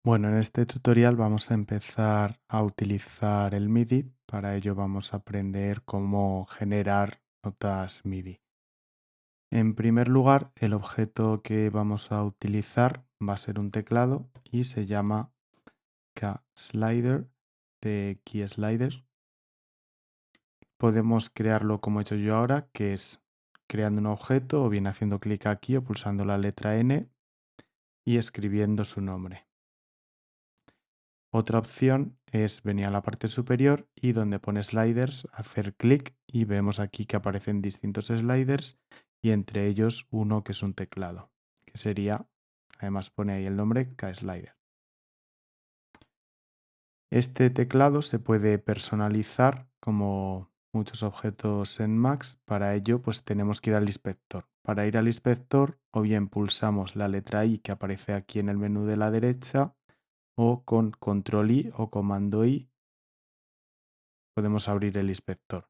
Bueno, en este tutorial vamos a empezar a utilizar el MIDI. Para ello vamos a aprender cómo generar notas MIDI. En primer lugar, el objeto que vamos a utilizar va a ser un teclado y se llama KSlider de KeySlider. Podemos crearlo como he hecho yo ahora, que es creando un objeto o bien haciendo clic aquí o pulsando la letra N y escribiendo su nombre. Otra opción es venir a la parte superior y donde pone sliders, hacer clic y vemos aquí que aparecen distintos sliders y entre ellos uno que es un teclado, que sería, además pone ahí el nombre, KSlider. Este teclado se puede personalizar como muchos objetos en Macs. Para ello pues tenemos que ir al inspector. Para ir al inspector o bien pulsamos la letra I que aparece aquí en el menú de la derecha o con control I o comando I podemos abrir el inspector.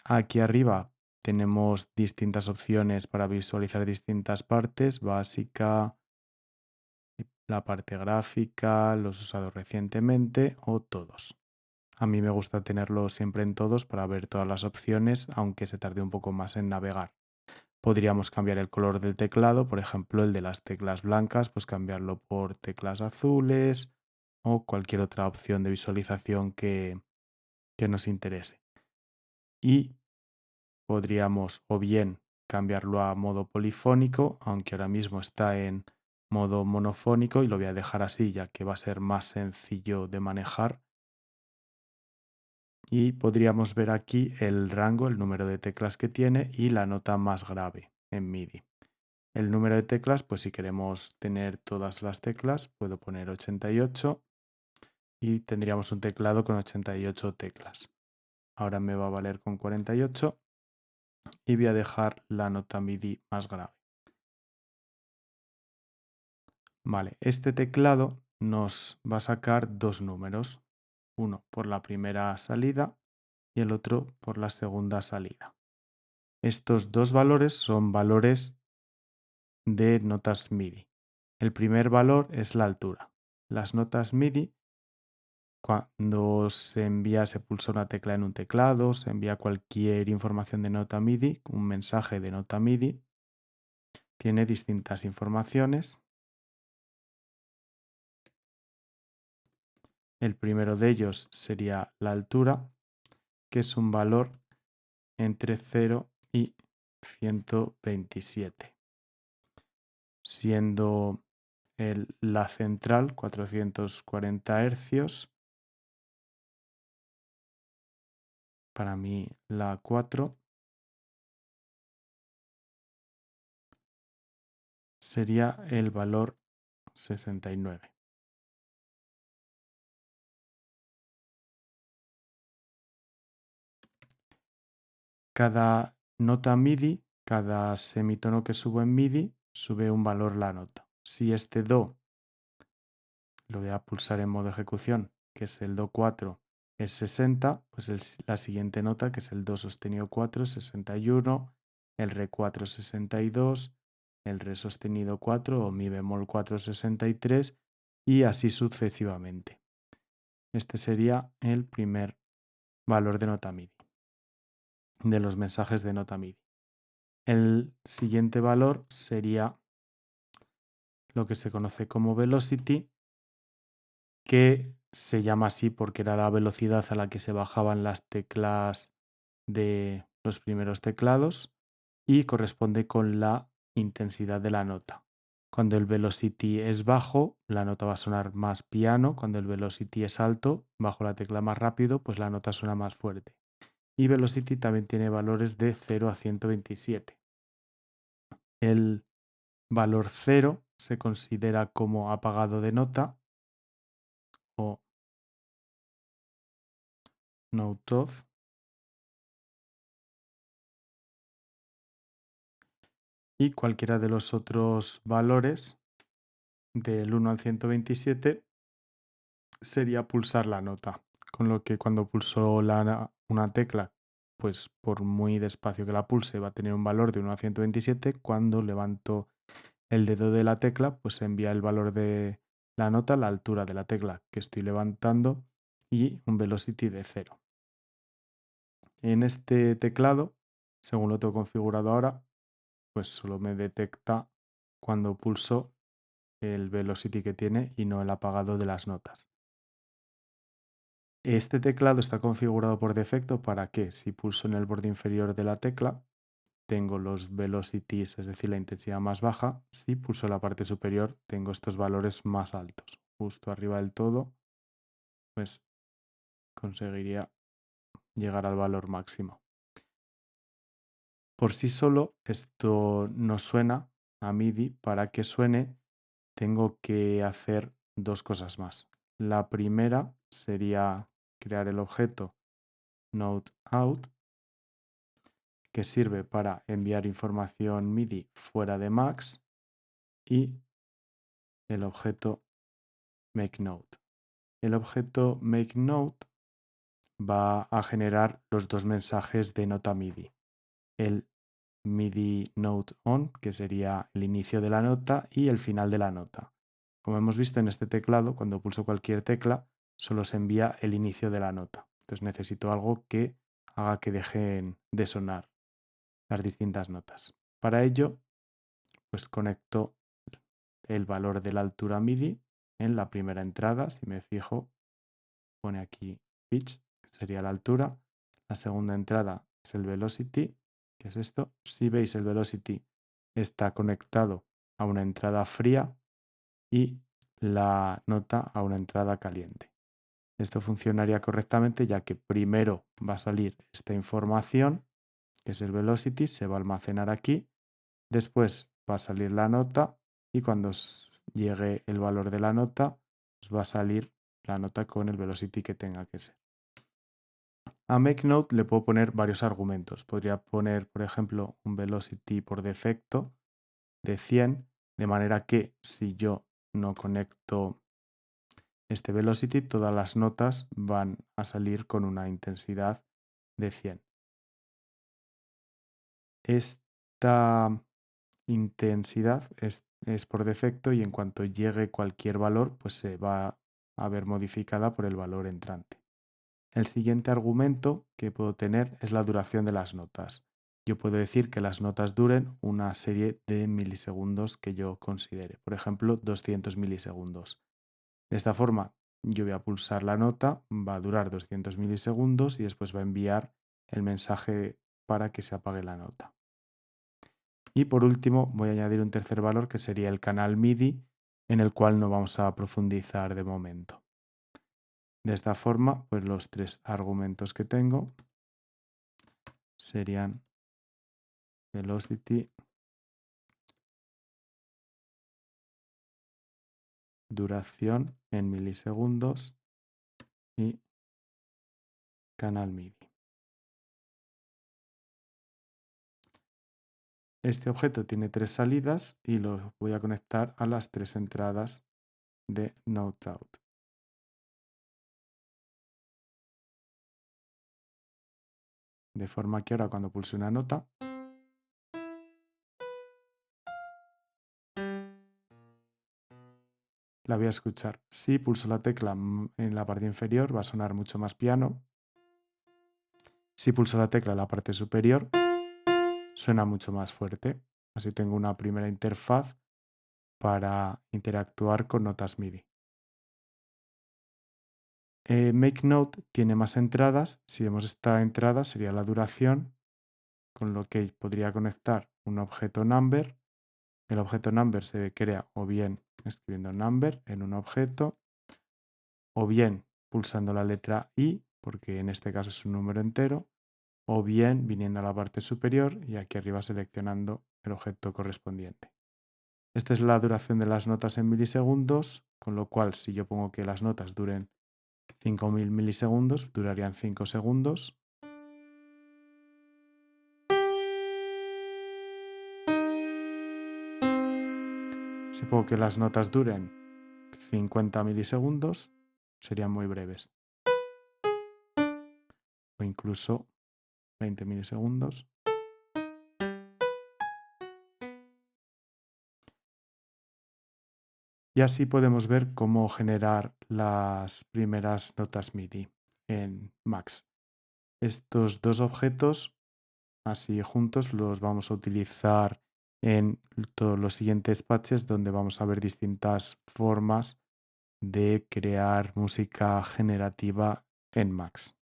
Aquí arriba tenemos distintas opciones para visualizar distintas partes, básica, la parte gráfica, los usados recientemente o todos. A mí me gusta tenerlo siempre en todos para ver todas las opciones, aunque se tarde un poco más en navegar. Podríamos cambiar el color del teclado, por ejemplo, el de las teclas blancas, pues cambiarlo por teclas azules o cualquier otra opción de visualización que nos interese. Y podríamos o bien cambiarlo a modo polifónico, aunque ahora mismo está en modo monofónico y lo voy a dejar así ya que va a ser más sencillo de manejar. Y podríamos ver aquí el rango, el número de teclas que tiene y la nota más grave en MIDI. El número de teclas, pues si queremos tener todas las teclas, puedo poner 88 y tendríamos un teclado con 88 teclas. Ahora me va a valer con 48 y voy a dejar la nota MIDI más grave. Vale, este teclado nos va a sacar dos números, uno por la primera salida y el otro por la segunda salida. Estos dos valores son valores de notas MIDI. El primer valor es la altura. Las notas MIDI, cuando se pulsa una tecla en un teclado, se envía cualquier información de nota MIDI, un mensaje de nota MIDI, tiene distintas informaciones. El primero de ellos sería la altura, que es un valor entre 0 y 127, siendo la central 440 Hz, para mí la 4 sería el valor 69. Cada nota MIDI, cada semitono que subo en MIDI, sube un valor la nota. Si este Do, lo voy a pulsar en modo ejecución, que es el Do 4, es 60, pues la siguiente nota, que es el Do sostenido 4, es 61, el Re 4 es 62, el Re sostenido 4 o Mi bemol 4 es 63 y así sucesivamente. Este sería el primer valor de nota MIDI, de los mensajes de nota MIDI. El siguiente valor sería lo que se conoce como velocity, que se llama así porque era la velocidad a la que se bajaban las teclas de los primeros teclados y corresponde con la intensidad de la nota. Cuando el velocity es bajo, la nota va a sonar más piano. Cuando el velocity es alto, bajo la tecla más rápido, pues la nota suena más fuerte. Y velocity también tiene valores de 0 a 127. El valor 0 se considera como apagado de nota o note off. Y cualquiera de los otros valores del 1 al 127 sería pulsar la nota. Con lo que cuando pulso una tecla, pues por muy despacio que la pulse va a tener un valor de 1 a 127. Cuando levanto el dedo de la tecla, pues envía el valor de la nota, la altura de la tecla que estoy levantando y un velocity de 0. En este teclado, según lo tengo configurado ahora, pues solo me detecta cuando pulso el velocity que tiene y no el apagado de las notas. Este teclado está configurado por defecto para que si pulso en el borde inferior de la tecla, tengo los velocities, es decir, la intensidad más baja. Si pulso la parte superior, tengo estos valores más altos. Justo arriba del todo, pues conseguiría llegar al valor máximo. Por sí solo, esto no suena a MIDI. Para que suene, tengo que hacer dos cosas más. La primera sería crear el objeto NoteOut, que sirve para enviar información MIDI fuera de Max, y el objeto MakeNote. El objeto MakeNote va a generar los dos mensajes de nota MIDI. El MIDI Note On, que sería el inicio de la nota, y el final de la nota. Como hemos visto en este teclado, cuando pulso cualquier tecla, solo se envía el inicio de la nota. Entonces necesito algo que haga que dejen de sonar las distintas notas. Para ello, pues conecto el valor de la altura MIDI en la primera entrada. Si me fijo, pone aquí pitch, que sería la altura. La segunda entrada es el velocity, que es esto. Si veis, el velocity está conectado a una entrada fría y la nota a una entrada caliente. Esto funcionaría correctamente ya que primero va a salir esta información, que es el velocity, se va a almacenar aquí. Después va a salir la nota y cuando llegue el valor de la nota, pues va a salir la nota con el velocity que tenga que ser. A MakeNote le puedo poner varios argumentos. Podría poner, por ejemplo, un velocity por defecto de 100, de manera que si yo no conecto este velocity, todas las notas van a salir con una intensidad de 100. Esta intensidad es por defecto y en cuanto llegue cualquier valor, pues se va a ver modificada por el valor entrante. El siguiente argumento que puedo tener es la duración de las notas. Yo puedo decir que las notas duren una serie de milisegundos que yo considere, por ejemplo, 200 milisegundos. De esta forma, yo voy a pulsar la nota, va a durar 200 milisegundos y después va a enviar el mensaje para que se apague la nota. Y por último, voy a añadir un tercer valor que sería el canal MIDI, en el cual no vamos a profundizar de momento. De esta forma, pues los tres argumentos que tengo serían velocity, duración en milisegundos y canal MIDI. Este objeto tiene tres salidas y los voy a conectar a las tres entradas de NoteOut. De forma que ahora cuando pulse una nota, la voy a escuchar. Si pulso la tecla en la parte inferior, va a sonar mucho más piano. Si pulso la tecla en la parte superior, suena mucho más fuerte. Así tengo una primera interfaz para interactuar con notas MIDI. MakeNote tiene más entradas. Si vemos esta entrada sería la duración, con lo que podría conectar un objeto number. El objeto number se crea o bien escribiendo number en un objeto, o bien pulsando la letra I, porque en este caso es un número entero, o bien viniendo a la parte superior y aquí arriba seleccionando el objeto correspondiente. Esta es la duración de las notas en milisegundos, con lo cual si yo pongo que las notas duren 5000 milisegundos, durarían 5 segundos. Si pongo que las notas duren 50 milisegundos, serían muy breves. O incluso 20 milisegundos. Y así podemos ver cómo generar las primeras notas MIDI en Max. Estos dos objetos, así juntos, los vamos a utilizar en todos los siguientes patches donde vamos a ver distintas formas de crear música generativa en Max.